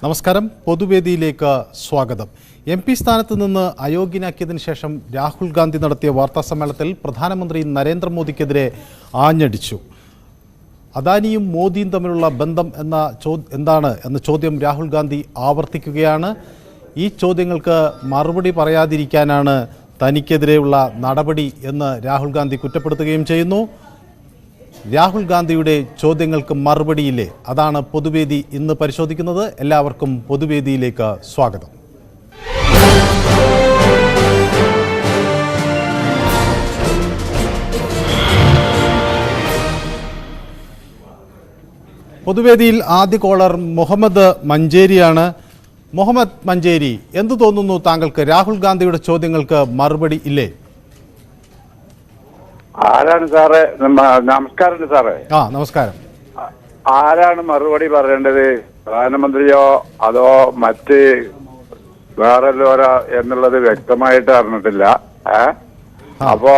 നമസ്കാരം. പൊതുവേദിയിലേക്ക് സ്വാഗതം. MP സ്ഥാനത്ത് നിന്ന് അയോഗ്യനാക്കിയതിനു ശേഷം രാഹുൽ ഗാന്ധി നടത്തിയ വാർത്താസമ്മേളനത്തിൽ പ്രധാനമന്ത്രി നരേന്ദ്രമോദിക്കെതിരെ ആഞ്ഞടിച്ചു. അദാനിയും മോദിയും തമ്മിലുള്ള ബന്ധം എന്താണ് എന്ന ചോദ്യം രാഹുൽ ഗാന്ധി ആവർത്തിക്കുകയാണ്. ഈ ചോദ്യങ്ങൾക്ക് മറുപടി പറയാതിരിക്കാനാണ് തനിക്കെതിരെയുള്ള നടപടി എന്ന് രാഹുൽ ഗാന്ധി കുറ്റപ്പെടുത്തുകയും ചെയ്യുന്നു. രാഹുൽ ഗാന്ധിയുടെ ചോദ്യങ്ങൾക്ക് മറുപടിയില്ലേ? അതാണ് പൊതുവേദി ഇന്ന് പരിശോധിക്കുന്നത്. എല്ലാവർക്കും പൊതുവേദിയിലേക്ക് സ്വാഗതം. പൊതുവേദിയിൽ ആദ്യ കോളർ മുഹമ്മദ് മഞ്ചേരിയാണ്. മുഹമ്മദ് മഞ്ചേരി, എന്തു തോന്നുന്നു താങ്കൾക്ക്? രാഹുൽ ഗാന്ധിയുടെ ചോദ്യങ്ങൾക്ക് മറുപടി ഇല്ലേ? ആരാണ് സാറേ? നമസ്കാരം സാറേ. നമസ്കാരം. ആരാണ് മറുപടി പറയേണ്ടത്? പ്രധാനമന്ത്രിയോ അതോ മറ്റ് വേറെല്ലോരോ എന്നുള്ളത് വ്യക്തമായിട്ട് അറിഞ്ഞിട്ടില്ല. അപ്പോ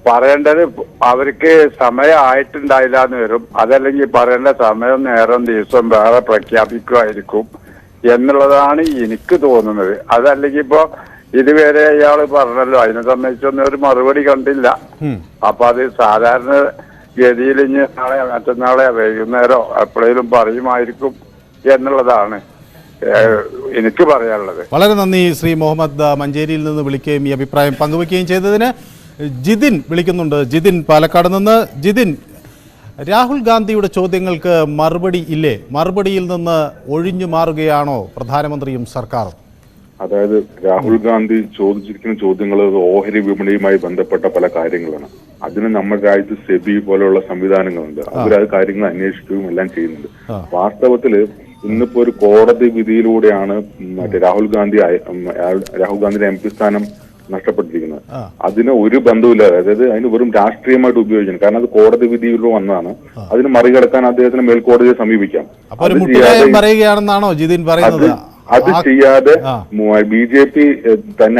പറയേണ്ടത് അവർക്ക് സമയം ആയിട്ടുണ്ടായില്ല എന്ന് വരും. അതല്ലെങ്കിൽ പറയേണ്ട സമയം നേരം ദിവസം വേറെ പ്രഖ്യാപിക്കുമായിരിക്കും എന്നുള്ളതാണ് എനിക്ക് തോന്നുന്നത്. അതല്ലെങ്കിൽ ഇപ്പോ ഇതുവരെ അയാള് പറഞ്ഞല്ലോ, അതിനെ സംബന്ധിച്ചൊന്നും ഒരു മറുപടി കണ്ടില്ല. അപ്പൊ അത് സാധാരണ ഗതിയിൽ ഇനി നാളെ മറ്റന്നാളെ വൈകുന്നേരോ എപ്പോഴേലും പറയുമായിരിക്കും എന്നുള്ളതാണ് എനിക്ക് പറയാനുള്ളത്. വളരെ നന്ദി ശ്രീ മുഹമ്മദ് മഞ്ചേരിയിൽ നിന്ന് വിളിക്കുകയും ഈ അഭിപ്രായം പങ്കുവയ്ക്കുകയും ചെയ്തതിന്. ജിതിൻ വിളിക്കുന്നുണ്ട്. ജിതിൻ പാലക്കാട് നിന്ന്. ജിതിൻ, രാഹുൽ ഗാന്ധിയുടെ ചോദ്യങ്ങൾക്ക് മറുപടി ഇല്ലേ? മറുപടിയിൽ നിന്ന് ഒഴിഞ്ഞു മാറുകയാണോ പ്രധാനമന്ത്രിയും സർക്കാരും? അതായത് രാഹുൽ ഗാന്ധി ചോദിച്ചിരിക്കുന്ന ചോദ്യങ്ങൾ ഓഹരി വിപണിയുമായി ബന്ധപ്പെട്ട പല കാര്യങ്ങളാണ്. അതിന് നമ്മുടെ രാജ്യത്ത് സെബി പോലെയുള്ള സംവിധാനങ്ങളുണ്ട്. അവരത് കാര്യങ്ങൾ അന്വേഷിക്കുകയും എല്ലാം ചെയ്യുന്നുണ്ട്. വാസ്തവത്തില് ഇന്നിപ്പോ ഒരു കോടതി വിധിയിലൂടെയാണ് മറ്റേ രാഹുൽ ഗാന്ധിയുടെ MP സ്ഥാനം നഷ്ടപ്പെട്ടിരിക്കുന്നത്. അതിന് ഒരു ബന്ധവുമില്ല. അതായത് അതിന് വെറും രാഷ്ട്രീയമായിട്ട് ഉപയോഗിക്കണം. കാരണം അത് കോടതി വിധിയിലൂടെ വന്നതാണ്. അതിന് മറികടക്കാൻ അദ്ദേഹത്തിന് മേൽക്കോടതിയെ സമീപിക്കാം. അത് ചെയ്യാതെ BJP തന്നെ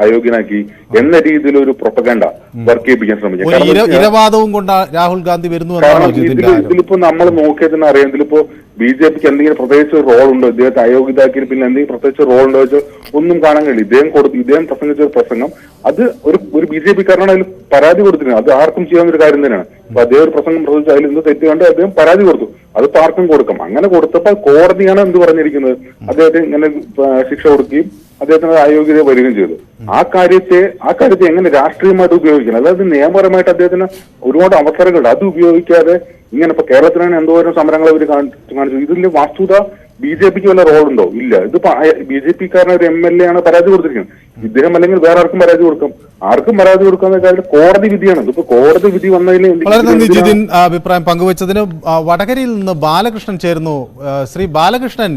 അയോഗ്യനാക്കി എന്ന രീതിയിൽ ഒരു പ്രൊപ്പഗണ്ട വർക്ക് ചെയ്യിപ്പിക്കാൻ ശ്രമിക്കും. രാഹുൽ ഗാന്ധി ഇതിലിപ്പോ നമ്മൾ നോക്കിയതിന് അറിയാം. ഇതിലിപ്പോ BJPക്ക് എന്തെങ്കിലും പ്രത്യേകിച്ച് റോൾ ഉണ്ടോ? ഇദ്ദേഹത്തെ അയോഗ്യതാക്കി പിന്നെ എന്തെങ്കിലും പ്രത്യേകിച്ച് റോൾ ഉണ്ടോ വെച്ചാൽ ഒന്നും കാണാൻ കഴിയില്ല. ഇദ്ദേഹം പ്രസംഗിച്ച ഒരു പ്രസംഗം അത് ഒരു BJPക്കാരനാണ് അതിൽ പരാതി കൊടുത്തിരുന്നത്. അത് ആർക്കും ചെയ്യാവുന്ന ഒരു കാര്യം തന്നെയാണ്. അപ്പൊ അദ്ദേഹം ഒരു പ്രസംഗം പ്രസംഗിച്ച് അതിൽ എന്ത് തെറ്റ് കണ്ട് അദ്ദേഹം പരാതി കൊടുത്തു. അതിപ്പോ ആർക്കും കൊടുക്കാം. അങ്ങനെ കൊടുത്തപ്പോൾ കോടതിയാണ് എന്ത് പറഞ്ഞിരിക്കുന്നത്? അദ്ദേഹത്തിന് ഇങ്ങനെ ശിക്ഷ കൊടുക്കുകയും അദ്ദേഹത്തിന് അയോഗ്യത വരികയും ചെയ്തു. ആ കാര്യത്തെ എങ്ങനെ രാഷ്ട്രീയമായിട്ട് ഉപയോഗിക്കണം? അതായത് നിയമപരമായിട്ട് അദ്ദേഹത്തിന് ഒരുപാട് അവസരങ്ങളുണ്ട്. അത് ഉപയോഗിക്കാതെ ഇങ്ങനെ ഇപ്പൊ കേരളത്തിലാണ് എന്തോരം സമരങ്ങൾ അവർ കാണിച്ചു. ഇതിന്റെ വസ്തുത BJPക്ക് വല്ല റോളുണ്ടോ? ഇല്ല. ഇതിപ്പോ BJPക്കാരൻ ഒരു MLA ആണ് പരാതി കൊടുത്തിരിക്കുന്നത്. ഇദ്ദേഹം അല്ലെങ്കിൽ വേറെ ആർക്കും പരാതി കൊടുക്കാം. ആർക്കും പരാതി കൊടുക്കാന്ന കാര്യം കോടതി വിധിയാണ്. ഇതിപ്പോ കോടതി വിധി വന്നതിന് അഭിപ്രായം പങ്കുവച്ചതിന്. വടകരയിൽ നിന്ന് ബാലകൃഷ്ണൻ ചേരുന്നു. ശ്രീ ബാലകൃഷ്ണൻ,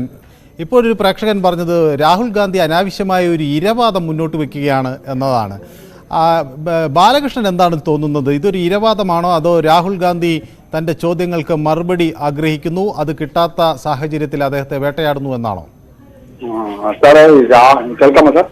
ഇപ്പോഴൊരു പ്രേക്ഷകൻ പറഞ്ഞത് രാഹുൽ ഗാന്ധി അനാവശ്യമായ ഒരു ഇരവാദം മുന്നോട്ട് വെക്കുകയാണ് എന്നതാണ്. ബാലകൃഷ്ണൻ എന്താണ് തോന്നുന്നത്? ഇതൊരു ഇരവാദമാണോ അതോ രാഹുൽ ഗാന്ധി തന്റെ ചോദ്യങ്ങൾക്ക് മറുപടി ആഗ്രഹിക്കുന്നു, അത് കിട്ടാത്ത സാഹചര്യത്തിൽ അദ്ദേഹത്തെ വേട്ടയാടുന്നു എന്നാണോ? കേൾക്കാമോ സാർ?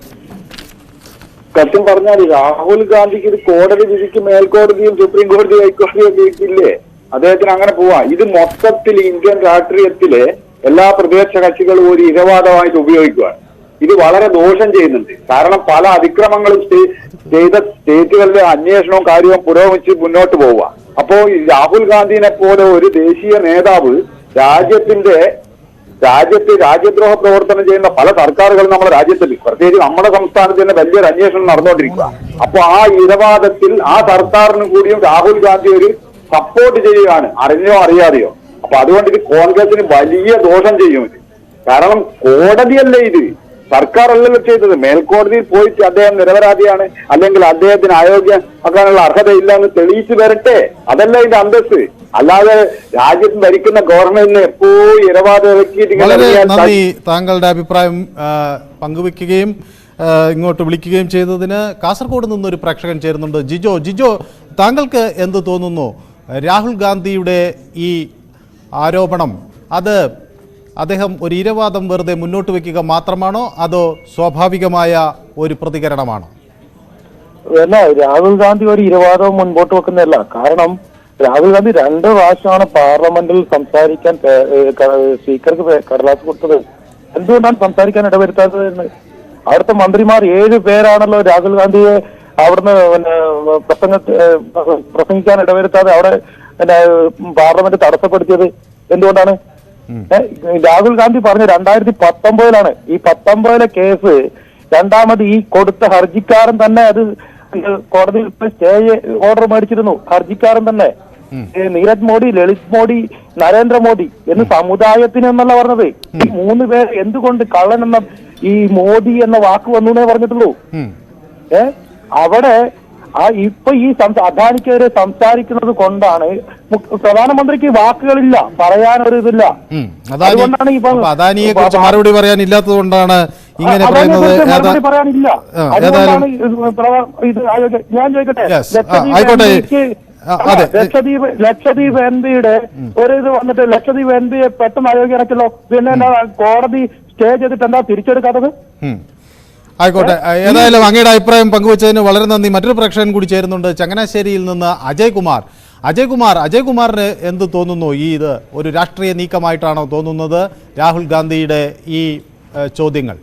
സത്യം പറഞ്ഞാൽ രാഹുൽ ഗാന്ധിക്ക് ഇത് കോടതി വിധിക്ക് മേൽക്കോടതിയും സുപ്രീം കോടതിയും ഹൈക്കോടതിയും ഒക്കെ ഇല്ലേ? അദ്ദേഹത്തിന് അങ്ങനെ പോവാം. ഇത് മൊത്തത്തിൽ ഇന്ത്യൻ രാഷ്ട്രീയത്തിലെ എല്ലാ പ്രതിപക്ഷ കക്ഷികളും ഒരു ഇരവാദമായിട്ട് ഉപയോഗിക്കുകയാണ്. ഇത് വളരെ ദോഷം ചെയ്യുന്നുണ്ട്. കാരണം പല അതിക്രമങ്ങളും ചെയ്ത സ്റ്റേറ്റുകളിലെ അന്വേഷണവും കാര്യവും പുരോഗമിച്ച് മുന്നോട്ട് പോവുക. അപ്പോ രാഹുൽ ഗാന്ധിനെ പോലെ ഒരു ദേശീയ നേതാവ് രാജ്യത്ത് രാജ്യദ്രോഹ പ്രവർത്തനം ചെയ്യുന്ന പല സർക്കാരുകളും നമ്മുടെ രാജ്യത്തിൽ, പ്രത്യേകിച്ച് നമ്മുടെ സംസ്ഥാനത്ത് തന്നെ വലിയൊരു അന്വേഷണം നടന്നുകൊണ്ടിരിക്കുക. അപ്പൊ ആ ഇരവാദത്തിൽ ആ സർക്കാരിനും കൂടിയും രാഹുൽ ഗാന്ധി ഒരു സപ്പോർട്ട് ചെയ്യുകയാണ്, അറിഞ്ഞോ അറിയാതെയോ. അപ്പൊ അതുകൊണ്ട് ഇത് കോൺഗ്രസിന് വലിയ ദോഷം ചെയ്യും. കാരണം കോടതിയല്ലേ ഇത്, സർക്കാർ അല്ലല്ലോ ചെയ്തത്. മേൽക്കോടതിയിൽ പോയിട്ട് അദ്ദേഹം നിരപരാധിയാണ് അല്ലെങ്കിൽ അദ്ദേഹത്തിന് അയോഗ്യമാക്കാനുള്ള അർഹതയില്ല എന്ന് തെളിയിച്ചു വരട്ടെ. അതല്ല ഇതിന്റെ അന്തസ്സ്. അല്ലാതെ രാജ്യത്ത് ഭരിക്കുന്ന ഗവൺമെന്റിന് എപ്പോഴും ഇരവാദം നന്ദി. താങ്കളുടെ അഭിപ്രായം പങ്കുവെക്കുകയും ഇങ്ങോട്ട് വിളിക്കുകയും ചെയ്തതിന്. കാസർഗോഡ് നിന്നൊരു പ്രേക്ഷകൻ ചേരുന്നുണ്ട്. ജിജോ, താങ്കൾക്ക് എന്ത് തോന്നുന്നു? രാഹുൽ ഗാന്ധിയുടെ ഈ ആരോപണം അത് അദ്ദേഹം ഒരു ഇരവാദം വെറുതെ മുന്നോട്ട് വെക്കുക മാത്രമാണോ അതോ സ്വാഭാവികമായ ഒരു പ്രതികരണമാണോ? അല്ല, രാഹുൽ ഗാന്ധി ഒരു ഇരവാദവും മുൻപോട്ട് വെക്കുന്നതല്ല. കാരണം രാഹുൽ ഗാന്ധി 2 പ്രാവശ്യമാണ് പാർലമെന്റിൽ സംസാരിക്കാൻ സ്പീക്കർക്ക് കടലാസ് കൊടുത്തത്. എന്തുകൊണ്ടാണ് സംസാരിക്കാൻ ഇടവരുത്താത്തത് എന്ന് അവിടുത്തെ മന്ത്രിമാർ 7 പേരാണല്ലോ രാഹുൽ ഗാന്ധിയെ അവിടുന്ന് പ്രസംഗിക്കാൻ ഇടവരുത്താതെ അവിടെ പാർലമെന്റ് തടസ്സപ്പെടുത്തിയത് എന്തുകൊണ്ടാണ്? രാഹുൽ ഗാന്ധി പറഞ്ഞ 2019 ഈ 19 കേസ് രണ്ടാമത് ഈ കൊടുത്ത ഹർജിക്കാരൻ തന്നെ അത് കോടതിയിൽ സ്റ്റേ ഓർഡർ മേടിച്ചിരുന്നു. ഹർജിക്കാരൻ തന്നെ നീരജ് മോഡി, ലളിത് മോഡി, നരേന്ദ്രമോദി എന്ന് സമുദായത്തിന് എന്നല്ല പറഞ്ഞത്. ഈ 3 പേർ എന്തുകൊണ്ട് കള്ളൻ എന്ന ഈ മോദി എന്ന വാക്ക് വന്നു എന്നേ പറഞ്ഞിട്ടുള്ളൂ. അവിടെ ഇപ്പൊ ഈ അദാനിക്കെതിരെ സംസാരിക്കുന്നത് കൊണ്ടാണ് പ്രധാനമന്ത്രിക്ക് വാക്കുകളില്ല, പറയാനൊരു ഇതില്ല. അതുകൊണ്ടാണ് ഇപ്പൊ അദാനിയെ കുറിച്ച് മറുപടി പറയാനില്ലാത്തത് കൊണ്ടാണ് ഇങ്ങനെ മറുപടി പറയാനില്ല. അതുകൊണ്ടാണ് ഇത് ഞാൻ ചോദിക്കട്ടെ, ലക്ഷദ്വീപ് എംപിയുടെ ഒരു ഇത് വന്നിട്ട് ലക്ഷദ്വീപ് എംപിയെ പെട്ടെന്ന് അയോഗ്യ ഇറക്കല്ലോ, പിന്നെ കോടതി സ്റ്റേ ചെയ്തിട്ട് എന്താ തിരിച്ചെടുക്കാത്തത്? ആയിക്കോട്ടെ, ഏതായാലും അങ്ങയുടെ അഭിപ്രായം പങ്കുവച്ചതിന് വളരെ നന്ദി. മറ്റൊരു പ്രേക്ഷകൻ കൂടി ചേരുന്നുണ്ട്, ചങ്ങനാശ്ശേരിയിൽ നിന്ന് അജയ്കുമാറിന് എന്ത് തോന്നുന്നു? ഇത് ഒരു രാഷ്ട്രീയ നീക്കമായിട്ടാണോ തോന്നുന്നത് രാഹുൽ ഗാന്ധിയുടെ ഈ ചോദ്യങ്ങൾ?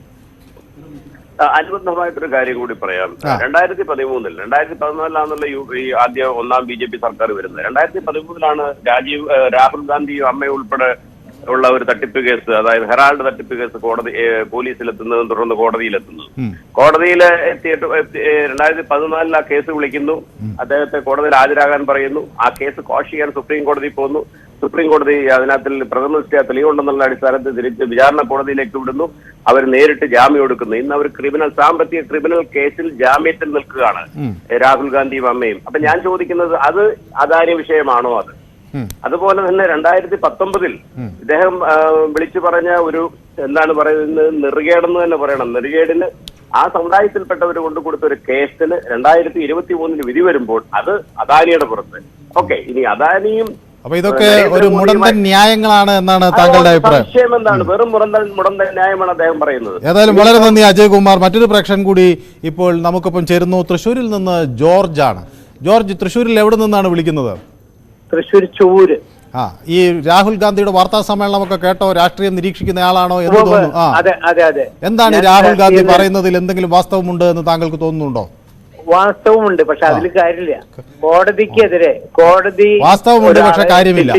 അനുബന്ധമായിട്ടൊരു കാര്യം കൂടി പറയാം. 2014 ഈ ആദ്യ ഒന്നാം BJP സർക്കാർ വരുന്നത്. 2013 രാഹുൽ ഗാന്ധിയും അമ്മയും ഉൾപ്പെടെ ഉള്ള ഒരു തട്ടിപ്പ് കേസ്, അതായത് ഹെറാൾഡ് തട്ടിപ്പ് കേസ് പോലീസിലെത്തുന്നതും തുടർന്ന് കോടതിയിലെത്തുന്നത്. കോടതിയിൽ എത്തിയിട്ട് 2014 ആ കേസ് വിളിക്കുന്നു, അദ്ദേഹത്തെ കോടതിയിൽ ഹാജരാകാൻ പറയുന്നു. ആ കേസ് ക്വാഷ് ചെയ്യാൻ സുപ്രീം കോടതി പോകുന്നു. സുപ്രീം കോടതി അതിനകത്തിൽ പ്രഥമ ദൃഷ്ട്യാ തെളിവുണ്ടെന്നുള്ള അടിസ്ഥാനത്തിൽ തിരിച്ച് വിചാരണ കോടതിയിലേക്ക് വിടുന്നു. അവർ നേരിട്ട് ജാമ്യം എടുക്കുന്നു. ഇന്ന് അവർ സാമ്പത്തിക ക്രിമിനൽ കേസിൽ ജാമ്യത്തിൽ നിൽക്കുകയാണ് രാഹുൽ ഗാന്ധിയും അമ്മയും. അപ്പൊ ഞാൻ ചോദിക്കുന്നത്, അത് അദാനി വിഷയമാണോ? അതുപോലെ തന്നെ 2019 ഇദ്ദേഹം വിളിച്ചു പറഞ്ഞ ഒരു എന്താണ് പറയുന്നത്, നെറുകേടെന്ന് തന്നെ പറയണം. നെറുകേടിന് ആ സമുദായത്തിൽപ്പെട്ടവർ കൊണ്ടുകൊടുത്ത ഒരു കേസിന് 2023 വിധി വരുമ്പോൾ അത് അദാനിയുടെ പുറത്ത്. ഓക്കെ, ഇനി അദാനിയും അപ്പൊ ഇതൊക്കെ ഒരു മുടന്തൻ ന്യായങ്ങളാണ് എന്നാണ് താങ്കളുടെ അഭിപ്രായം? വിഷയം എന്താണ്? വെറും മുടന്തൻ ന്യായമാണ് അദ്ദേഹം പറയുന്നത്. ഏതായാലും വളരെ നന്ദി അജയ്കുമാർ. മറ്റൊരു പ്രേക്ഷകൻ കൂടി ഇപ്പോൾ നമുക്കൊപ്പം ചേരുന്നു. തൃശ്ശൂരിൽ നിന്ന് ജോർജ് ആണ്. ജോർജ്, തൃശ്ശൂരിൽ എവിടെ നിന്നാണ് വിളിക്കുന്നത്? തൃശ്ശൂർ ചൂര്. ഈ രാഹുൽ ഗാന്ധിയുടെ വാർത്താ സമ്മേളനമൊക്കെ കേട്ടോ? രാഷ്ട്രീയം നിരീക്ഷിക്കുന്ന ആളാണോ എന്ന് തോന്നുന്നു. എന്താണ് രാഹുൽ ഗാന്ധി പറയുന്നതിൽ എന്തെങ്കിലും വാസ്തവമുണ്ട് എന്ന് താങ്കൾക്ക് തോന്നുന്നുണ്ടോ? വാസ്തവമുണ്ട്, പക്ഷെ അതിൽ കാര്യമില്ല. കോടതിക്കെതിരെ വാസ്തവമുണ്ട്, പക്ഷെ കാര്യമില്ല.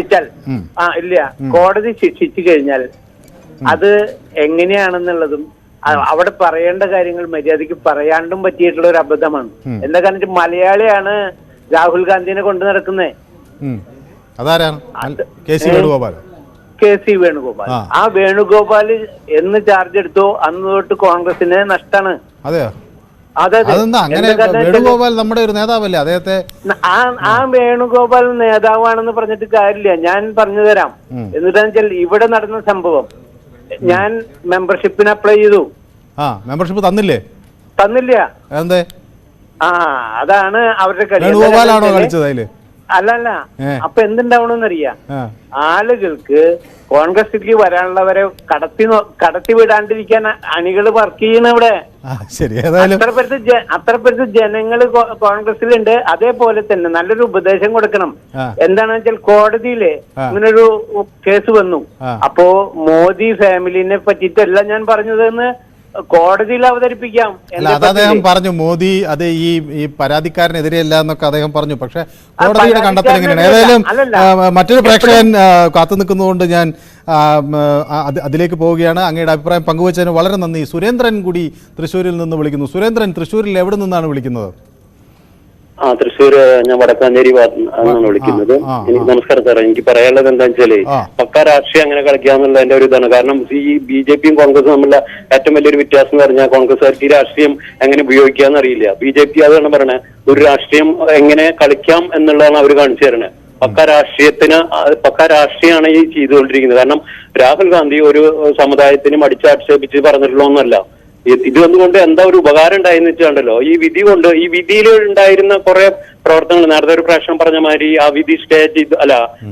ഇല്ല, കോടതി ശിക്ഷിച്ചു കഴിഞ്ഞാൽ അത് എങ്ങനെയാണെന്നുള്ളതും അവിടെ പറയേണ്ട കാര്യങ്ങൾ മര്യാദയ്ക്ക് പറയാണ്ടും പറ്റിയിട്ടുള്ള ഒരു അബദ്ധമാണ്. എന്താ കാരണം, മലയാളിയാണ് രാഹുൽ ഗാന്ധിനെ കൊണ്ടു നടക്കുന്നത്. അതാരാണ്? K C Venugopal. ആ വേണുഗോപാൽ എന്ന് ചാർജ് എടുത്തോ അന്ന് തൊട്ട് കോൺഗ്രസിന് നഷ്ടാണ്. അതെയോ? അങ്ങനെ വേണുഗോപാൽ നമ്മുടെ ഒരു നേതാവല്ലേ? അദ്ദേഹത്തെ ആ വേണുഗോപാൽ നേതാവാണെന്ന് പറഞ്ഞിട്ട് കാര്യമില്ല. ഞാൻ പറഞ്ഞു തരാം. എന്നിട്ടാന്ന് വെച്ചാൽ ഇവിടെ നടന്ന സംഭവം, ഞാൻ മെമ്പർഷിപ്പിന് അപ്ലൈ ചെയ്തു. മെമ്പർഷിപ്പ് തന്നില്ല. എന്തേ? അതാണ് അവരുടെ വേണുഗോപാലാണോ കളിച്ചത് അതില്? അല്ലല്ല. അപ്പൊ എന്തുണ്ടാവണമെന്നറിയാം, ആളുകൾക്ക് കോൺഗ്രസിലേക്ക് വരാനുള്ളവരെ കടത്തി വിടാണ്ടിരിക്കാൻ അണികൾ വർക്ക് ചെയ്യണം ഇവിടെ. അത്ര പേർക്ക് ജനങ്ങള് കോൺഗ്രസിലുണ്ട്. അതേപോലെ തന്നെ നല്ലൊരു ഉപദേശം കൊടുക്കണം. എന്താണെന്ന് വെച്ചാൽ കോടതിയില് ഇങ്ങനൊരു കേസ് വന്നു. അപ്പോ മോദി ഫാമിലിനെ പറ്റിയിട്ടല്ല ഞാൻ പറഞ്ഞതെന്ന് കോടതിയിൽ അവതരിപ്പിക്കാം. അദ്ദേഹം പറഞ്ഞു മോദി അത് ഈ പരാതിക്കാരനെതിരെയല്ല എന്നൊക്കെ അദ്ദേഹം പറഞ്ഞു. പക്ഷെ കോടതിയുടെ കണ്ടെത്തൽ എങ്ങനെയാണ്? ഏതായാലും മറ്റൊരു പ്രേക്ഷകൻ കാത്തു നിൽക്കുന്നതുകൊണ്ട് ഞാൻ അതിലേക്ക് പോവുകയാണ്. അങ്ങയുടെ അഭിപ്രായം പങ്കുവച്ചതിന് വളരെ നന്ദി. സുരേന്ദ്രൻ കൂടി തൃശ്ശൂരിൽ നിന്ന് വിളിക്കുന്നു. സുരേന്ദ്രൻ, തൃശ്ശൂരിൽ എവിടെ നിന്നാണ് വിളിക്കുന്നത്? തൃശ്ശൂര് ഞാൻ വടക്കാഞ്ചേരി ഭാഗത്താണ് വിളിക്കുന്നത്. നമസ്കാരം സാറേ. എനിക്ക് പറയാനുള്ളത് എന്താ വെച്ചാല്, പക്ക രാഷ്ട്രീയം അങ്ങനെ കളിക്കാന്നുള്ള എന്റെ ഒരു ഇതാണ്. കാരണം ഈ BJPയും കോൺഗ്രസും തമ്മിലുള്ള ഏറ്റവും വലിയൊരു വ്യത്യാസം എന്ന് പറഞ്ഞാൽ, കോൺഗ്രസ്സുകാർക്ക് ഈ രാഷ്ട്രീയം എങ്ങനെ ഉപയോഗിക്കാന്ന് അറിയില്ല. BJP അതാണ് പറയണത്, ഒരു രാഷ്ട്രീയം എങ്ങനെ കളിക്കാം എന്നുള്ളതാണ് അവർ കാണിച്ചു തരണത്. പക്ക രാഷ്ട്രീയമാണ് ഈ ചെയ്തുകൊണ്ടിരിക്കുന്നത്. കാരണം രാഹുൽ ഗാന്ധി ഒരു സമുദായത്തിനും അടിച്ചാക്ഷേപിച്ച് പറഞ്ഞിട്ടുള്ളതൊന്നുമല്ല. ഇത് വന്നുകൊണ്ട് എന്താ ഒരു ഉപകാരം ഉണ്ടായെന്ന് വെച്ചാണ്ടല്ലോ, ഈ വിധിയിൽ ഉണ്ടായിരുന്ന കുറെ പ്രവർത്തനങ്ങൾ നേരത്തെ ഒരു പ്രശ്നം പറഞ്ഞ മാതിരി ആ വിധി സ്റ്റേ ചെയ്തു,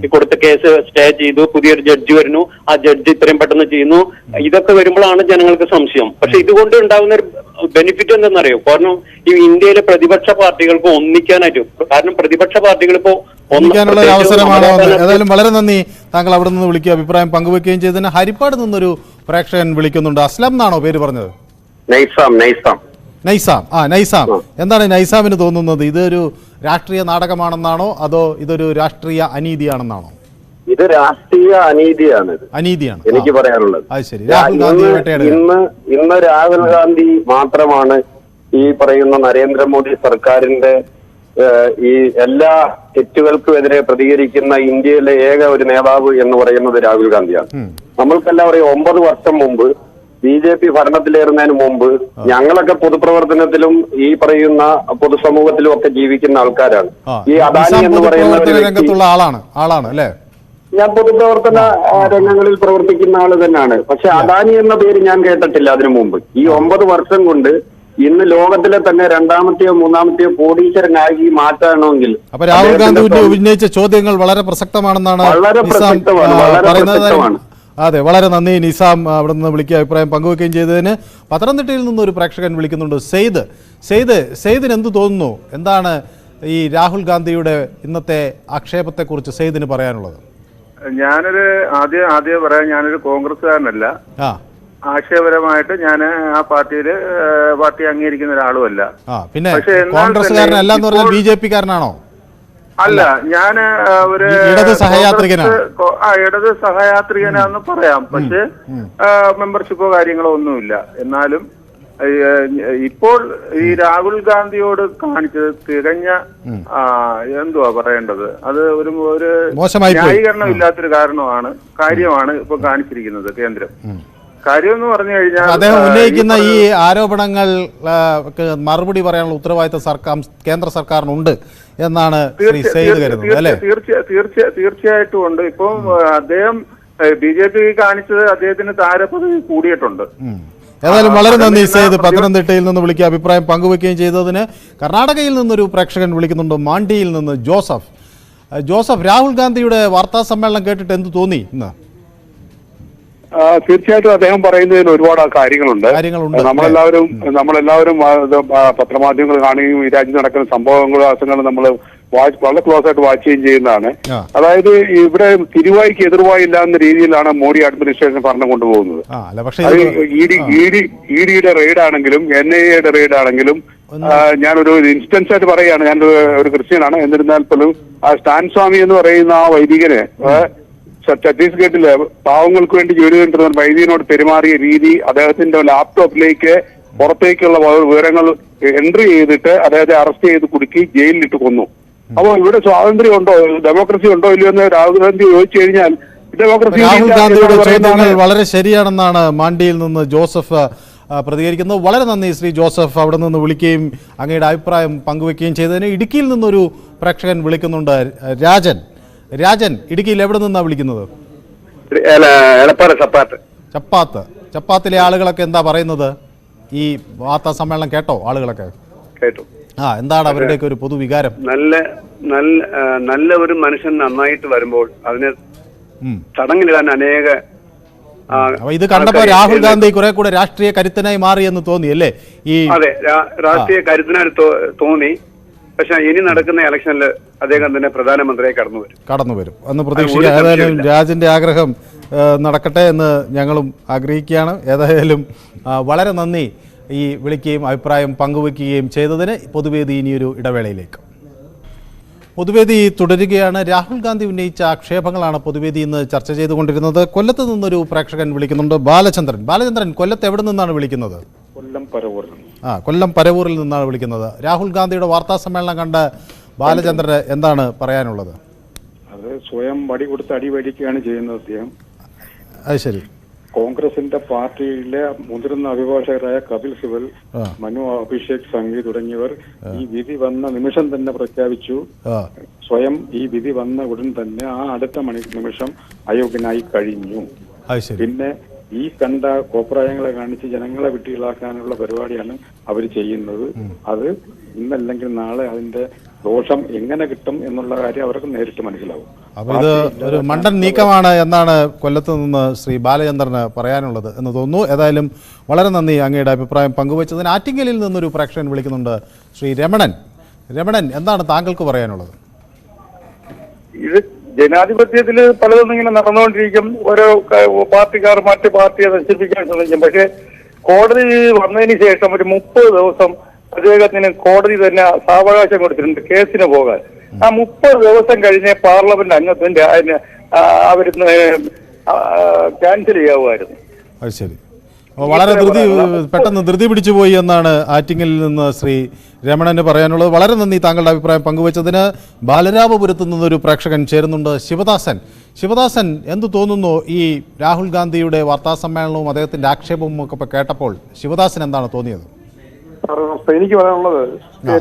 ഈ കൊടുത്ത കേസ് സ്റ്റേ ചെയ്തു, പുതിയൊരു ജഡ്ജി വരുന്നു, ആ ജഡ്ജി ഇത്രയും പെട്ടെന്ന് ചെയ്യുന്നു. ഇതൊക്കെ വരുമ്പോഴാണ് ജനങ്ങൾക്ക് സംശയം. പക്ഷെ ഇതുകൊണ്ട് ഉണ്ടാകുന്ന ഒരു ബെനിഫിറ്റ് എന്തെന്നറിയോ? കാരണം ഈ ഇന്ത്യയിലെ പ്രതിപക്ഷ പാർട്ടികൾക്ക് ഒന്നിക്കാനായിട്ട്, കാരണം പ്രതിപക്ഷ പാർട്ടികൾ ഇപ്പോ ഒന്നിക്കാനുള്ള ഒരു അവസരമാണ്. ഏതായാലും വളരെ നന്ദി, താങ്കൾ അവിടെ നിന്ന് വിളിക്കുക, അഭിപ്രായം പങ്കുവെക്കുകയും ചെയ്തതിന്. ഹരിപ്പാട് നിന്നൊരു പ്രേക്ഷകൻ വിളിക്കുന്നുണ്ട്. അസ്ലം എന്നാണോ പേര് പറഞ്ഞത്? നൈസാം. നൈസാം, എന്താണ് നൈസാമിന് തോന്നുന്നത്? ഇതൊരു രാഷ്ട്രീയ നാടകമാണെന്നാണോ അതോ ഇതൊരു രാഷ്ട്രീയ അനീതിയാണെന്നാണോ? ഇത് രാഷ്ട്രീയ അനീതിയാണ് എനിക്ക് പറയാനുള്ളത്. അത് ശരി. രാഹുൽ ഗാന്ധി ഇന്ന് രാഹുൽ ഗാന്ധി മാത്രമാണ് ഈ പറയുന്ന നരേന്ദ്രമോദി സർക്കാരിന്റെ ഈ എല്ലാ തെറ്റുകൾക്കുമെതിരെ പ്രതികരിക്കുന്ന ഇന്ത്യയിലെ ഏക ഒരു നേതാവ് എന്ന് പറയുന്നത് രാഹുൽ ഗാന്ധിയാണ്. നമ്മൾക്കെല്ലാം അറിയാം, 9 വർഷം മുമ്പ് BJP ഭരണത്തിലേറുന്നതിന് മുമ്പ് ഞങ്ങളൊക്കെ പൊതുപ്രവർത്തനത്തിലും ഈ പറയുന്ന പൊതുസമൂഹത്തിലും ഒക്കെ ജീവിക്കുന്ന ആൾക്കാരാണ്. ഈ അദാനി എന്ന് പറയുന്ന ആളാണ് അല്ലേ? ഞാൻ പൊതുപ്രവർത്തന രംഗങ്ങളിൽ പ്രവർത്തിക്കുന്ന ആള് തന്നെയാണ്. പക്ഷെ അദാനി എന്ന പേര് ഞാൻ കേട്ടിട്ടില്ല അതിനു മുമ്പ്. ഈ 9 വർഷം കൊണ്ട് ഇന്ന് ലോകത്തിലെ തന്നെ 2ാമത്തെയോ 3ാമത്തെയോ കോടീശ്വരനായി മാറ്റണമെങ്കിൽ രാഹുൽ ഗാന്ധി ഉന്നയിച്ച ചോദ്യങ്ങൾ വളരെ പ്രസക്തമാണ്. അതെ, വളരെ നന്ദി നിസാം അവിടെ നിന്ന് വിളിക്കുക, അഭിപ്രായം പങ്കുവെക്കുകയും ചെയ്തതിന്. പത്തനംതിട്ടയിൽ നിന്നൊരു പ്രേക്ഷകൻ വിളിക്കുന്നുണ്ട്, സെയ്ദിന് എന്ത് തോന്നുന്നു? എന്താണ് ഈ രാഹുൽ ഗാന്ധിയുടെ ഇന്നത്തെ ആക്ഷേപത്തെക്കുറിച്ച് സെയ്ദിന് പറയാനുള്ളത്? ആദ്യം പറയാൻ, ഞാനൊരു കോൺഗ്രസ്സുകാരനല്ല. ആശയപരമായിട്ട് ഞാൻ ആ പാർട്ടി അംഗീകരിക്കുന്ന ഒരാളുമല്ല. പിന്നെ കോൺഗ്രസ്സുകാരനല്ല എന്ന് പറഞ്ഞാൽ BJP-കാരനാണോ? അല്ല, ഞാൻ ഒരു ഇടത് സഹയാത്രികനാന്ന് പറയാം. പക്ഷെ മെമ്പർഷിപ്പോ കാര്യങ്ങളോ ഒന്നുമില്ല. എന്നാലും ഇപ്പോൾ ഈ രാഹുൽ ഗാന്ധിയോട് കാണിച്ചത് തികഞ്ഞ എന്തുവാ പറയേണ്ടത്, അത് ഒരു ന്യായീകരണം ഇല്ലാത്തൊരു കാര്യമാണ് ഇപ്പൊ കാണിച്ചിരിക്കുന്നത് കേന്ദ്രം. കാര്യം എന്ന് പറഞ്ഞു കഴിഞ്ഞാൽ അദ്ദേഹം ഉന്നയിക്കുന്ന ഈ ആരോപണങ്ങൾ മറുപടി പറയാനുള്ള ഉത്തരവാദിത്തം കേന്ദ്ര സർക്കാരിനുണ്ട് എന്നാണ് കരുതുന്നത് അല്ലേ? തീർച്ചയായിട്ടും ഉണ്ട്. ഇപ്പം അദ്ദേഹം BJP കാണിച്ചത് അദ്ദേഹത്തിന് താരപദവി കൂടിയിട്ടുണ്ട്. ഏതായാലും വളരെ നന്ദി സെയ്ദ്, പത്തനംതിട്ടയിൽ നിന്ന് വിളിക്കുക, അഭിപ്രായം പങ്കുവെക്കുകയും ചെയ്തതിന്. കർണാടകയിൽ നിന്നൊരു പ്രേക്ഷകൻ വിളിക്കുന്നുണ്ട്, മാണ്ടിയിൽ നിന്ന് ജോസഫ്. രാഹുൽ ഗാന്ധിയുടെ വാർത്താ സമ്മേളനം കേട്ടിട്ട് എന്ത് തോന്നി ഇന്ന്? തീർച്ചയായിട്ടും അദ്ദേഹം പറയുന്നതിൽ ഒരുപാട് കാര്യങ്ങളുണ്ട്. നമ്മളെല്ലാവരും പത്രമാധ്യമങ്ങൾ കാണുകയും ഈ രാജ്യത്ത് നടക്കുന്ന സംഭവങ്ങളും നമ്മൾ വളരെ ക്ലോസ് ആയിട്ട് വാച്ച് ചെയ്യുകയും ചെയ്യുന്നതാണ്. അതായത് ഇവിടെ തിരുവായിക്ക് എതിർവായി ഇല്ല എന്ന രീതിയിലാണ് മോഡി അഡ്മിനിസ്ട്രേഷൻ ഭരണം കൊണ്ടുപോകുന്നത്. ഇഡിയുടെ റെയ്ഡ് ആണെങ്കിലും NIA-യുടെ റെയ്ഡ് ആണെങ്കിലും, ഞാനൊരു ഇൻസ്റ്റൻസ് ആയിട്ട് പറയുകയാണ്, ഞാൻ ഒരു ക്രിസ്ത്യനാണ്. എന്നിരുന്നാൽ പോലും ആ സ്റ്റാൻ സ്വാമി എന്ന് പറയുന്ന ആ വൈദികന് ഛത്തീസ്ഗഡിലെ പാവങ്ങൾക്ക് വേണ്ടി ജോലി ചെയ്തിരുന്ന വൈദികനോട് പെരുമാറിയ രീതി, അദ്ദേഹത്തിന്റെ ലാപ്ടോപ്പിലേക്ക് പുറത്തേക്കുള്ള വിവരങ്ങൾ എൻട്രി ചെയ്തിട്ട് അദ്ദേഹത്തെ അറസ്റ്റ് ചെയ്ത് കുടുക്കി ജയിലിലിട്ട് കൊന്നു. അപ്പോൾ ഇവിടെ സ്വാതന്ത്ര്യം ഉണ്ടോ, ഡെമോക്രസി ഉണ്ടോ ഇല്ലയോ എന്ന് രാഹുൽ ഗാന്ധി ചോദിച്ചു കഴിഞ്ഞാൽ രാഹുൽ ഗാന്ധിയുടെ ചോദ്യങ്ങൾ വളരെ ശരിയാണെന്നാണ് മാണ്ടിയിൽ നിന്ന് ജോസഫ് പ്രതികരിക്കുന്നത്. വളരെ നന്ദി ശ്രീ ജോസഫ്, അവിടെ നിന്ന് വിളിക്കുകയും അങ്ങയുടെ അഭിപ്രായം പങ്കുവെക്കുകയും ചെയ്തതിന്. ഇടുക്കിയിൽ നിന്നൊരു പ്രേക്ഷകൻ വിളിക്കുന്നുണ്ട്, രാജൻ. ഇടുക്കിയിൽ എവിടെ നിന്നാണ് വിളിക്കുന്നത്? ചപ്പാത്തിലെ ആളുകളൊക്കെ എന്താ പറയുന്നത്? ഈ വാർത്താ സമ്മേളനം കേട്ടോ ആളുകളൊക്കെ? കേട്ടു. എന്താണ് അവരുടെയൊക്കെ ഒരു പൊതുവികാരം? നല്ല ഒരു മനുഷ്യൻ നന്നായിട്ട് വരുമ്പോൾ അതിനെ തടങ്ങിലിടാൻ അനേക ഇത് കണ്ടപ്പോ രാഹുൽ ഗാന്ധി കുറെ കൂടെ രാഷ്ട്രീയ കരുത്തനായി മാറി എന്ന് തോന്നി അല്ലേ? അതെ, രാഷ്ട്രീയ കരുത്തനായി തോന്നി. പക്ഷെ ഇനി നടക്കുന്ന ഇലക്ഷനിൽ അദ്ദേഹം തന്നെ പ്രധാനമന്ത്രിയായി കടന്നു വരും എന്ന് പ്രതീക്ഷിക്കാം. ഏതായാലും രാജന്റെ ആഗ്രഹം നടക്കട്ടെ എന്ന് ഞങ്ങളും ആഗ്രഹിക്കുകയാണ്. ഏതായാലും വളരെ നന്ദി ഈ വിളിക്കുകയും അഭിപ്രായം പങ്കുവയ്ക്കുകയും ചെയ്തതിന്. പൊതുവേദി ഇനിയൊരു ഇടവേളയിലേക്ക്. പൊതുവേദി തുടരുകയാണ്. രാഹുൽ ഗാന്ധി ഉന്നയിച്ച ആക്ഷേപങ്ങളാണ് പൊതുവേദി ഇന്ന് ചർച്ച ചെയ്തുകൊണ്ടിരുന്നത്. കൊല്ലത്ത് നിന്നൊരു പ്രേക്ഷകൻ വിളിക്കുന്നുണ്ട്, ബാലചന്ദ്രൻ. കൊല്ലത്ത് എവിടെ നിന്നാണ് വിളിക്കുന്നത്? കൊല്ലം പരവൂരിൽ നിന്നാണ് വിളിക്കുന്നത്. രാഹുൽ ഗാന്ധിയുടെ വാർത്താ സമ്മേളനം കണ്ട് ബാലചന്ദ്രന് എന്താണ് പറയാനുള്ളത്? അത് സ്വയം വടി കൊടുത്ത് അടിവടിക്കുകയാണ് ചെയ്യുന്നത് അദ്ദേഹം. അത് ശരി. കോൺഗ്രസിന്റെ പാർട്ടിയിലെ മുതിർന്ന അഭിഭാഷകരായ കപിൽ സിബൽ, മനു അഭിഷേക് സംഘി തുടങ്ങിയവർ ഈ വിധി വന്ന നിമിഷം തന്നെ പ്രഖ്യാപിച്ചു. സ്വയം ഈ വിധി വന്ന ഉടൻ തന്നെ ആ അടുത്ത നിമിഷം അയോഗ്യനായി കഴിഞ്ഞു. പിന്നെ ഈ കണ്ട കോപ്രായങ്ങളെ കാണിച്ച് ജനങ്ങളെ വിട്ടുകളാക്കാനുള്ള പരിപാടിയാണ് അവർ ചെയ്യുന്നത്. അത് ഇന്നല്ലെങ്കിൽ നാളെ അതിന്റെ ദോഷം എങ്ങനെ കിട്ടും എന്നുള്ള കാര്യം അവർക്ക് നേരിട്ട് മനസ്സിലാവും. അപ്പോൾ ഇത് ഒരു മണ്ടൻ നീക്കമാണ് എന്നാണ് കൊല്ലത്ത് നിന്ന് ശ്രീ ബാലചന്ദ്രന് പറയാനുള്ളത് എന്ന് തോന്നുന്നു. ഏതായാലും വളരെ നന്ദി അങ്ങയുടെ അഭിപ്രായം പങ്കുവച്ചതിന്. ആറ്റിങ്ങലിൽ നിന്നൊരു പ്രേക്ഷകൻ വിളിക്കുന്നുണ്ട്, ശ്രീ രമണൻ. രമണൻ, എന്താണ് താങ്കൾക്ക് പറയാനുള്ളത്? ഇത് ജനാധിപത്യത്തിൽ പലതൊന്നും ഇങ്ങനെ നടന്നുകൊണ്ടിരിക്കും. ഓരോ പാർട്ടിക്കാർ മറ്റു പാർട്ടിയെ നശിപ്പിക്കാൻ ശ്രമിക്കും. പക്ഷെ കോടതി വന്നതിന് ശേഷം ഒരു 30 ദിവസം അദ്ദേഹത്തിന് കോടതി തന്നെ സാവകാശം കൊടുത്തിട്ടുണ്ട് കേസിന് പോകാൻ. ആ 30 ദിവസം കഴിഞ്ഞ് പാർലമെന്റ് അംഗത്തിന്റെ അവരിന്ന് ക്യാൻസൽ ചെയ്യാവുമായിരുന്നു. അത് ശരി. വളരെ പെട്ടെന്ന് ധൃതി പിടിച്ചു പോയി എന്നാണ് ആറ്റിങ്ങലിൽ നിന്ന് ശ്രീ രമണന് പറയാനുള്ളത്. വളരെ നന്ദി താങ്കളുടെ അഭിപ്രായം പങ്കുവച്ചതിന്. ബാലരാമപുരത്ത് നിന്നൊരു പ്രേക്ഷകൻ ചേരുന്നുണ്ട്, ശിവദാസൻ. ശിവദാസൻ, എന്തു തോന്നുന്നു ഈ രാഹുൽ ഗാന്ധിയുടെ വാർത്താസമ്മേളനവും അദ്ദേഹത്തിന്റെ ആക്ഷേപവും ഒക്കെ കേട്ടപ്പോൾ? ശിവദാസൻ എന്താണ് തോന്നിയത്? എനിക്ക് പറയാനുള്ളത്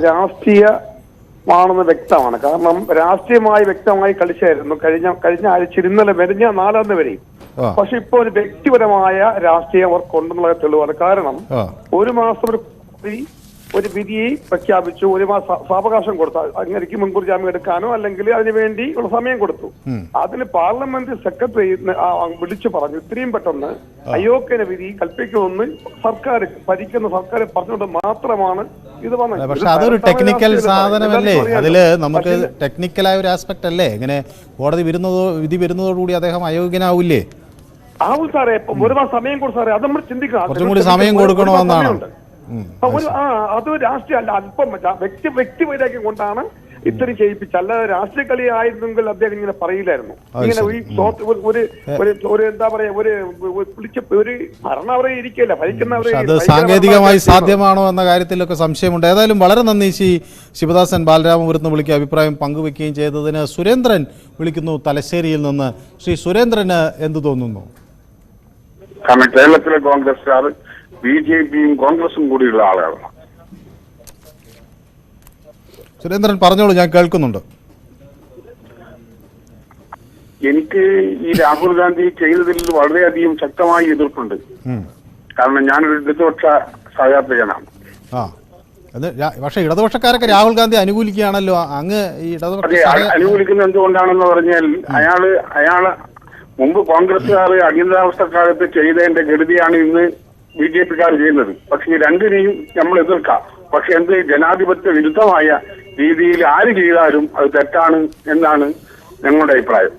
രാഷ്ട്രീയമാണെന്ന് വ്യക്തമാണ്. കാരണം രാഷ്ട്രീയമായി വ്യക്തമായി കളിച്ചായിരുന്നു കഴിഞ്ഞ ആഴ്ച, ഇന്നലെ മെരിഞ്ഞ 4-ാം വരെയും. പക്ഷെ ഇപ്പൊ ഒരു വ്യക്തിപരമായ രാഷ്ട്രീയം അവർ കൊണ്ടെന്നുള്ള തെളിവാണ്. കാരണം 1 മാസം ഒരു വിധിയെ പ്രഖ്യാപിച്ചു, 1 മാസം സാവകാശം കൊടുത്തു. അങ്ങനെക്ക് മുൻകൂർ ജാമ്യം എടുക്കാനോ അല്ലെങ്കിൽ അതിനുവേണ്ടി ഉള്ള സമയം കൊടുത്തു. അതിന് പാർലമെന്റ് സെക്രട്ടറി വിളിച്ചു പറഞ്ഞു ഇത്രയും പെട്ടെന്ന് അയോഗ്യന വിധി കൽപ്പിക്കുമെന്ന് ഭരിക്കുന്ന സർക്കാർ പറഞ്ഞുകൊണ്ട് മാത്രമാണ് ഇത് വന്നത്. പക്ഷെ അതൊരു ടെക്നിക്കൽ സാധനമല്ലേ? അതില് നമുക്ക് ടെക്നിക്കലായ ഒരു ആസ്പെക്ട് അല്ലേ? ഇങ്ങനെ കോടതി വിധി വരുന്നതോടുകൂടി അദ്ദേഹം അയോഗ്യനാവില്ലേ? ആവും സാറേ. 1 മാസം സമയം കൊടുത്തു സാറേ. അത് നമ്മൾ ചിന്തിക്കണം. കുറച്ചും കൂടി സമയം കൊടുക്കണമെന്നാണ്. അത് രാഷ്ട്രീയ അല്ല, അല്പം വ്യക്തി വൈരാഗ്യം കൊണ്ടാണ് ഇത്രയും ചെയ്യിപ്പിച്ച. അല്ലാതെ രാഷ്ട്രീയ കളി ആയിരുന്നെങ്കിൽ അദ്ദേഹം ഇങ്ങനെ പറയില്ലായിരുന്നു. ഇങ്ങനെ ഒരു എന്താ പറയാ ഒരു ഭരണവരെ ഇരിക്കില്ല, ഭരിക്കുന്നവരെ. അത് സാങ്കേതികമായി സാധ്യമാണോ എന്ന കാര്യത്തിലൊക്കെ സംശയമുണ്ട്. ഏതായാലും വളരെ നന്ദി ശിവദാസൻ ബാലരാമപുരത്ത് വിളിക്കുക അഭിപ്രായം പങ്കുവെക്കുകയും ചെയ്തതിന്. സുരേന്ദ്രൻ വിളിക്കുന്നു തലശ്ശേരിയിൽ നിന്ന്. ശ്രീ സുരേന്ദ്രന് എന്ത് തോന്നുന്നു? കാരണം കേരളത്തിലെ കോൺഗ്രസ്സുകാർ BJPയും കോൺഗ്രസും കൂടിയുള്ള ആളുകളാണ്. സുരേന്ദ്രൻ പറഞ്ഞോളൂ, ഞാൻ കേൾക്കുന്നുണ്ട്. എനിക്ക് ഈ രാഹുൽ ഗാന്ധി ചെയ്തതിൽ വളരെയധികം ശക്തമായി എതിർപ്പുണ്ട്. കാരണം ഞാനൊരു ഇടതുപക്ഷ സഹയാത്രികനാണ്. പക്ഷെ ഇടതുപക്ഷക്കാരൊക്കെ രാഹുൽ ഗാന്ധി അനുകൂലിക്കുകയാണല്ലോ. അങ്ങ് ഈ അനുകൂലിക്കുന്നത് എന്തുകൊണ്ടാണെന്ന് പറഞ്ഞാൽ അയാള് മുമ്പ് കോൺഗ്രസുകാർ അടിയന്തരാവസ്ഥക്കാലത്ത് ചെയ്തതിന്റെ ഗതിയാണ് ഇന്ന് BJPക്കാർ ചെയ്യുന്നത്. പക്ഷെ രണ്ടിനെയും നമ്മൾ എതിർക്കാം. പക്ഷെ ജനാധിപത്യ വിരുദ്ധമായ രീതിയിൽ ആര് ചെയ്താലും അത് തെറ്റാണ് എന്നാണ് ഞങ്ങളുടെ അഭിപ്രായം.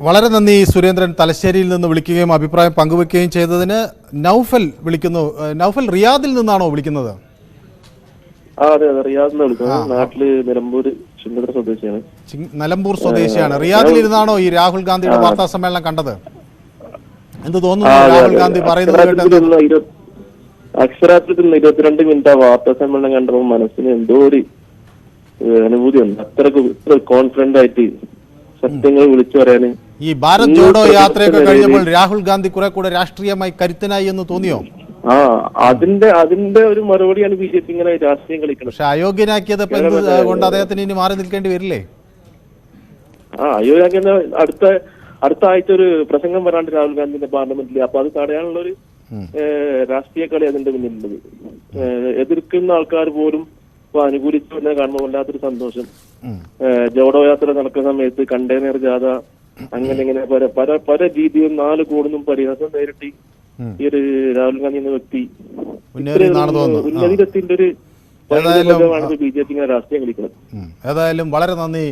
വളരെ നന്ദി സുരേന്ദ്രൻ തലശ്ശേരിയിൽ നിന്ന് വിളിക്കുകയും അഭിപ്രായം പങ്കുവെക്കുകയും ചെയ്തതിന്. നൗഫൽ വിളിക്കുന്നു. നൗഫൽ റിയാദിൽ നിന്നാണോ വിളിക്കുന്നത്? അതെ, റിയാദിൽ നിന്ന് വിളിക്കുന്നത്. നാട്ടില് നിലമ്പൂർ സ്വദേശിയാണ്. നിലമ്പൂർ സ്വദേശിയാണ്. റിയാദിൽ ഇരുന്നാണോ ഈ രാഹുൽ ഗാന്ധിയുടെ വാർത്താ സമ്മേളനം കണ്ടത്? എന്ത് തോന്നുന്നു രാഹുൽ ഗാന്ധി പറയുന്നത്? അക്ഷരാർത്ഥത്തിൽ 22 മിനിറ്റ് ആ വാർത്താ സമ്മേളനം കണ്ടപ്പോൾ മനസ്സിന് എന്തോ ഒരു അനുഭൂതി ഉണ്ട്. ഇത്ര കോൺഫിഡന്റ് ആയിട്ട് സത്യങ്ങൾ വിളിച്ചു പറയാന്. ഈ ഭാരത് ജോഡോ യാത്രയൊക്കെ കഴിഞ്ഞപ്പോൾ രാഹുൽ ഗാന്ധി കുറെ കൂടെ രാഷ്ട്രീയമായി കരുത്തനായി എന്ന് തോന്നിയോ? അതിന്റെ ഒരു മറുപടിയാണ് BJP ഇങ്ങനെ രാഷ്ട്രീയം കളിക്കുന്നത്. പക്ഷെ അയോഗ്യനാക്കിയത് കൊണ്ട് അദ്ദേഹത്തിന് ഇനി മാറി നിൽക്കേണ്ടി വരില്ലേ? അയോഗ്യനാക്കിയ അടുത്ത ആഴ്ച ഒരു പ്രസംഗം വരാണ്ട് രാഹുൽ ഗാന്ധിന്റെ പാർലമെന്റിൽ. അപ്പൊ അത് തടയാനുള്ള ഒരു രാഷ്ട്രീയ കളി അതിന്റെ പിന്നിലുള്ളത്. എതിർക്കുന്ന ആൾക്കാർ പോലും ഇപ്പൊ അനുകൂലിച്ചു തന്നെ കാണുമ്പോൾ വല്ലാത്തൊരു സന്തോഷം. ജോഡോ യാത്ര നടക്കുന്ന സമയത്ത് കണ്ടെയ്നർ ജാഥ അങ്ങനെ പല രീതിയിൽ 4 കോടിനും പരിഹാസം നേരിട്ട് ഈ ഒരു രാഹുൽ ഗാന്ധി എന്ന വ്യക്തി ഉന്നതിയിലെത്തിന്റെ ഒരു BJP രാഷ്ട്രീയം കളിക്കുന്നത്. ഏതായാലും വളരെ നന്ദി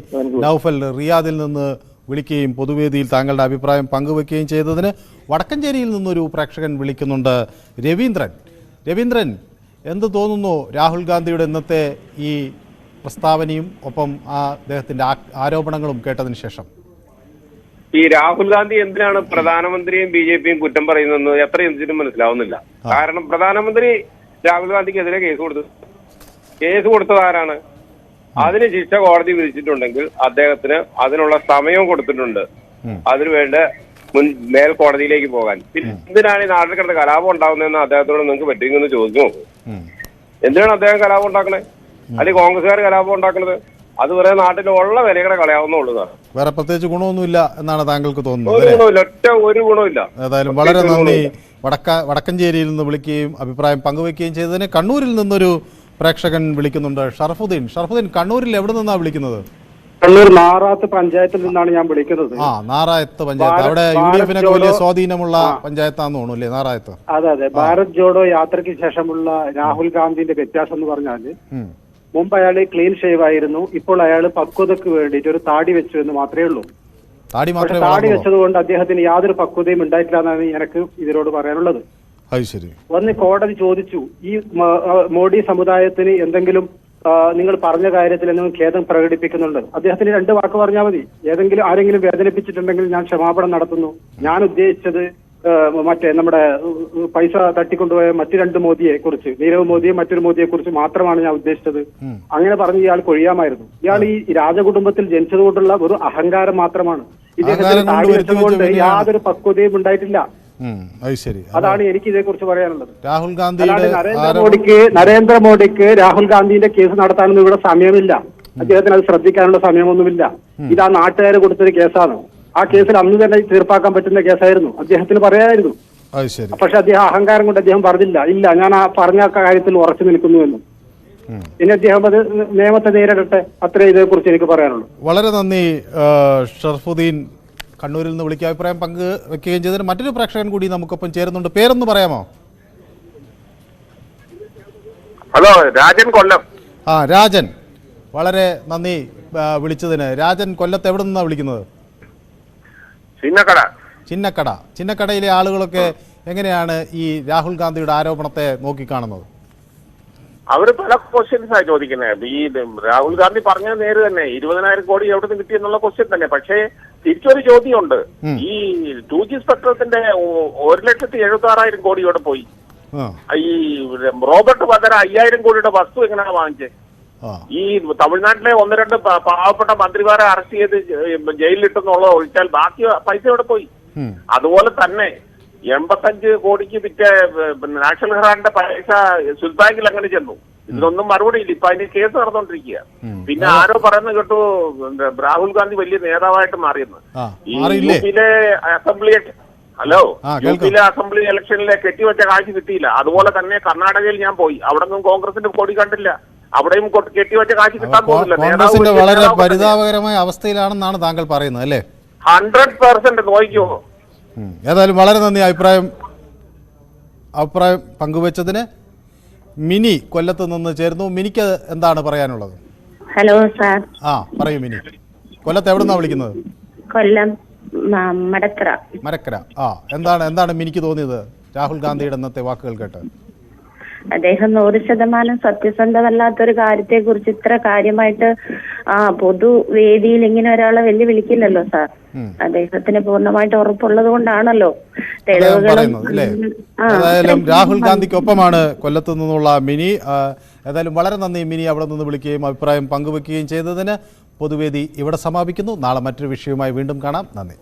നൗഫൽ റിയാദിൽ നിന്ന് വിളിക്കുകയും പൊതുവേദിയിൽ താങ്കളുടെ അഭിപ്രായം പങ്കുവെക്കുകയും ചെയ്തതിന്. വടക്കഞ്ചേരിയിൽ നിന്നൊരു പ്രേക്ഷകൻ വിളിക്കുന്നുണ്ട്, രവീന്ദ്രൻ. എന്ത് തോന്നുന്നു രാഹുൽ ഗാന്ധിയുടെ ഇന്നത്തെ ഈ പ്രസ്താവനയും ഒപ്പം അദ്ദേഹത്തിന്റെ ആരോപണങ്ങളും കേട്ടതിന് ശേഷം? ഈ രാഹുൽ ഗാന്ധി എന്തിനാണ് പ്രധാനമന്ത്രിയും BJPയും കുറ്റം പറയുന്നതെന്ന് എത്രയും മനസ്സിലാവുന്നില്ല. കാരണം പ്രധാനമന്ത്രി രാഹുൽ ഗാന്ധിക്കെതിരെ കേസ് കൊടുത്തത് ആരാണ്? അതിന് ശിക്ഷ കോടതി വിധിച്ചിട്ടുണ്ടെങ്കിൽ അദ്ദേഹത്തിന് അതിനുള്ള സമയവും കൊടുത്തിട്ടുണ്ട് അതിനുവേണ്ട മേൽക്കോടതിയിലേക്ക് പോകാൻ. പിന്നെ എന്തിനാണ് ഈ നാട്ടിൽ കിടന്ന കലാപം ഉണ്ടാകുന്നതെന്ന് അദ്ദേഹത്തോട് നിങ്ങൾക്ക് പറ്റുമെന്ന് ചോദിച്ചു നോക്കും. എന്തിനാണ് അദ്ദേഹം കലാപം ഉണ്ടാക്കണേ? അല്ലെങ്കിൽ കോൺഗ്രസ്സുകാർ കലാപം ഉണ്ടാക്കുന്നത്? അത് വേറെ നാട്ടിലുള്ള വിലകളെ കളയാവുന്നുള്ളതാണ്. വേറെ പ്രത്യേകിച്ച് ഗുണമൊന്നുമില്ല എന്നാണ് താങ്കൾക്ക് തോന്നുന്നത്? ഒരു ഗുണമില്ല, ഒറ്റ ഒരു ഗുണമില്ല. ഏതായാലും വളരെ നന്ദി വടക്കഞ്ചേരിയിൽ നിന്ന് വിളിക്കുകയും അഭിപ്രായം പങ്കുവയ്ക്കുകയും ചെയ്തതിന് കണ്ണൂരിൽ നിന്നൊരു പ്രേക്ഷകൻ വിളിക്കുന്നുണ്ട്. ഷറഫുദ്ദീൻ, കണ്ണൂരിൽ എവിടെ നിന്നാണ് വിളിക്കുന്നത്? കണ്ണൂർ നാറാത്ത് പഞ്ചായത്തിൽ നിന്നാണ് ഞാൻ വിളിക്കുന്നത്. നാറായത്ത് പഞ്ചായത്ത്, അവിടെ UDF വലിയ സ്വാധീനമുള്ള പഞ്ചായത്താന്ന് തോന്നുന്നു അല്ലേ നാറായത്ത്? അതെ. ഭാരത് ജോഡോ യാത്രയ്ക്ക് ശേഷമുള്ള രാഹുൽ ഗാന്ധിന്റെ വ്യത്യാസം എന്ന് പറഞ്ഞാല് മുമ്പ് അയാൾ ക്ലീൻ ഷേവ് ആയിരുന്നു. ഇപ്പോൾ അയാൾ പക്വതക്ക് വേണ്ടിയിട്ട് ഒരു താടി വെച്ചു എന്ന് മാത്രമേ ഉള്ളൂ. പക്ഷെ താടി വെച്ചതുകൊണ്ട് അദ്ദേഹത്തിന് യാതൊരു പക്വതയും ഉണ്ടായിട്ടില്ല എന്നാണ് എനിക്ക് ഇതിനോട് പറയാനുള്ളത്. വന്ന് കോടതി ചോദിച്ചു, ഈ മോഡി സമുദായത്തിന് എന്തെങ്കിലും നിങ്ങൾ പറഞ്ഞ കാര്യത്തിൽ എന്തെങ്കിലും ഖേദം പ്രകടിപ്പിക്കുന്നുണ്ട്? അദ്ദേഹത്തിന് 2 വാക്ക് പറഞ്ഞാൽ മതി. ആരെങ്കിലും വേദനിപ്പിച്ചിട്ടുണ്ടെങ്കിൽ ഞാൻ ക്ഷമാപണം നടത്തുന്നു. ഞാൻ ഉദ്ദേശിച്ചത് നമ്മുടെ പൈസ തട്ടിക്കൊണ്ടുപോയ മറ്റു 2 മോദിയെ കുറിച്ച്, നീരവ് മോദിയെ മറ്റൊരു മോദിയെ കുറിച്ച് മാത്രമാണ് ഞാൻ ഉദ്ദേശിച്ചത്. അങ്ങനെ പറഞ്ഞ് ഇയാൾ കൊഴിയാമായിരുന്നു. ഇയാൾ ഈ രാജകുടുംബത്തിൽ ജനിച്ചതുകൊണ്ടുള്ള ഒരു അഹങ്കാരം മാത്രമാണ്. ഇദ്ദേഹത്തിന് താടി വെച്ചതുകൊണ്ട് യാതൊരു പക്വതയും ഉണ്ടായിട്ടില്ല. അതാണ് എനിക്ക് ഇതേക്കുറിച്ച് പറയാനുള്ളത്. രാഹുൽ ഗാന്ധി നരേന്ദ്രമോദിക്ക് രാഹുൽ ഗാന്ധിന്റെ കേസ് നടത്താനൊന്നും ഇവിടെ സമയമില്ല. അദ്ദേഹത്തിന് അത് ശ്രദ്ധിക്കാനുള്ള സമയമൊന്നുമില്ല. ഇതാ നാട്ടുകാർ കൊടുത്തൊരു കേസാണ്. ആ കേസിൽ അന്ന് തന്നെ തീർപ്പാക്കാൻ പറ്റുന്ന കേസായിരുന്നു. അദ്ദേഹത്തിന് പറയാമായിരുന്നു. പക്ഷെ അദ്ദേഹം അഹങ്കാരം കൊണ്ട് അദ്ദേഹം പറഞ്ഞില്ല, ഇല്ല ഞാൻ ആ പറഞ്ഞ കാര്യത്തിൽ ഉറച്ചു നിൽക്കുന്നുവെന്നും. ഇനി അദ്ദേഹം അത് നിയമത്തെ നേരിടട്ടെ. അത്രേ ഇതേക്കുറിച്ച് എനിക്ക് പറയാനുള്ളൂ. വളരെ നന്ദി ഷറഫുദ്ദീൻ, കണ്ണൂരിൽ നിന്ന് വിളിക്കുക അഭിപ്രായം പങ്കുവെക്കുകയും ചെയ്തതിന്. മറ്റൊരു പ്രേക്ഷകൻ കൂടി നമുക്കൊപ്പം ചേരുന്നുണ്ട്. പേരൊന്ന് പറയാമോ? ഹലോ, രാജൻ, കൊല്ലം. രാജൻ, വളരെ നന്ദി വിളിച്ചതിന്. രാജൻ, കൊല്ലത്ത് എവിടെ നിന്നാണ് വിളിക്കുന്നത്? ചിന്നക്കടയിലെ ആളുകളൊക്കെ എങ്ങനെയാണ് ഈ രാഹുൽ ഗാന്ധിയുടെ ആരോപണത്തെ നോക്കിക്കാണുന്നത്? അവര് പല ക്വസ്റ്റ്യൻസാണ് ചോദിക്കുന്നത്. ഈ രാഹുൽ ഗാന്ധി പറഞ്ഞത് നേര് തന്നെ, 20,000 കോടി എവിടെ നിന്ന് കിട്ടി എന്നുള്ള ക്വസ്റ്റ്യൻ തന്നെ. പക്ഷേ തിരിച്ചൊരു ചോദ്യമുണ്ട്. ഈ 2G സ്പെക്ട്രത്തിന്റെ 1,76,000 കോടി ഇവിടെ പോയി. ഈ റോബർട്ട് വധര 5,000 കോടിയുടെ വസ്തു എങ്ങനെയാണ് വാങ്ങിച്ചത്? ഈ തമിഴ്നാട്ടിലെ 1-2 പാവപ്പെട്ട മന്ത്രിമാരെ അറസ്റ്റ് ചെയ്ത് ജയിലിലിട്ടെന്നുള്ളത് ഒഴിച്ചാൽ ബാക്കി പൈസ ഇവിടെ പോയി. അതുപോലെ തന്നെ 85 കോടിക്ക് വിറ്റ നാഷണൽ ഹെറാൾഡിന്റെ പൈസ സ്വിസ് ബാങ്കിൽ അങ്ങനെ ചെന്നു. ഇതിനൊന്നും മറുപടിയില്ല. ഇപ്പൊ അതിന് കേസ് നടന്നുകൊണ്ടിരിക്കുക. പിന്നെ ആരോ പറയുന്നത് കേട്ടു രാഹുൽ ഗാന്ധി വലിയ നേതാവായിട്ട് മാറിയെന്ന്. ഈ യുപിയിലെ അസംബ്ലി അസംബ്ലി ഇലക്ഷനിലെ കെട്ടിവെച്ച കാശ് കിട്ടിയില്ല. അതുപോലെ തന്നെ കർണാടകയിൽ ഞാൻ പോയി, അവിടെ നിന്നും കോൺഗ്രസിന്റെ കൊടി കണ്ടില്ല. അവിടെയും കെട്ടിവെച്ച കാശ് കിട്ടാൻ പോകുന്നില്ല. വളരെ പരിതാപകരമായ അവസ്ഥയിലാണെന്നാണ് താങ്കൾ പറയുന്നത് അല്ലേ? 100% നോക്കിയോ. ഏതായാലും വളരെ നന്ദി അഭിപ്രായം പങ്കുവച്ചതിന്. മിനി കൊല്ലത്ത് നിന്ന് ചേരുന്നു. മിനിക്ക് എന്താണ് പറയാനുള്ളത്? Hello sir. പറയൂ മിനി, കൊല്ലത്ത് എവിടെ നിന്നാണ് വിളിക്കുന്നത്? കൊല്ലം മടക്കര. എന്താണ് മിനിക്ക് തോന്നിയത് രാഹുൽ ഗാന്ധിയുടെ ഇന്നത്തെ വാക്കുകൾ കേട്ട്? അദ്ദേഹം 100% സത്യസന്ധമല്ലാത്തൊരു കാര്യത്തെ കുറിച്ച് ഇത്ര കാര്യമായിട്ട് പൊതുവേദിയിൽ ഇങ്ങനെ ഒരാളെ വെല്ലുവിളിക്കില്ലല്ലോ സാർ. അദ്ദേഹത്തിന് പൂർണ്ണമായിട്ട് ഉറപ്പുള്ളത് കൊണ്ടാണല്ലോ തെളിവുകളും. ഏതായാലും രാഹുൽ ഗാന്ധിക്കൊപ്പമാണ് കൊല്ലത്ത് നിന്നുള്ള മിനി. ഏതായാലും വളരെ നന്ദി മിനി, അവിടെ നിന്ന് വിളിക്കുകയും അഭിപ്രായം പങ്കുവെക്കുകയും ചെയ്തതിന്. പൊതുവേദി ഇവിടെ സമാപിക്കുന്നു. നാളെ മറ്റൊരു വിഷയവുമായി വീണ്ടും കാണാം. നന്ദി.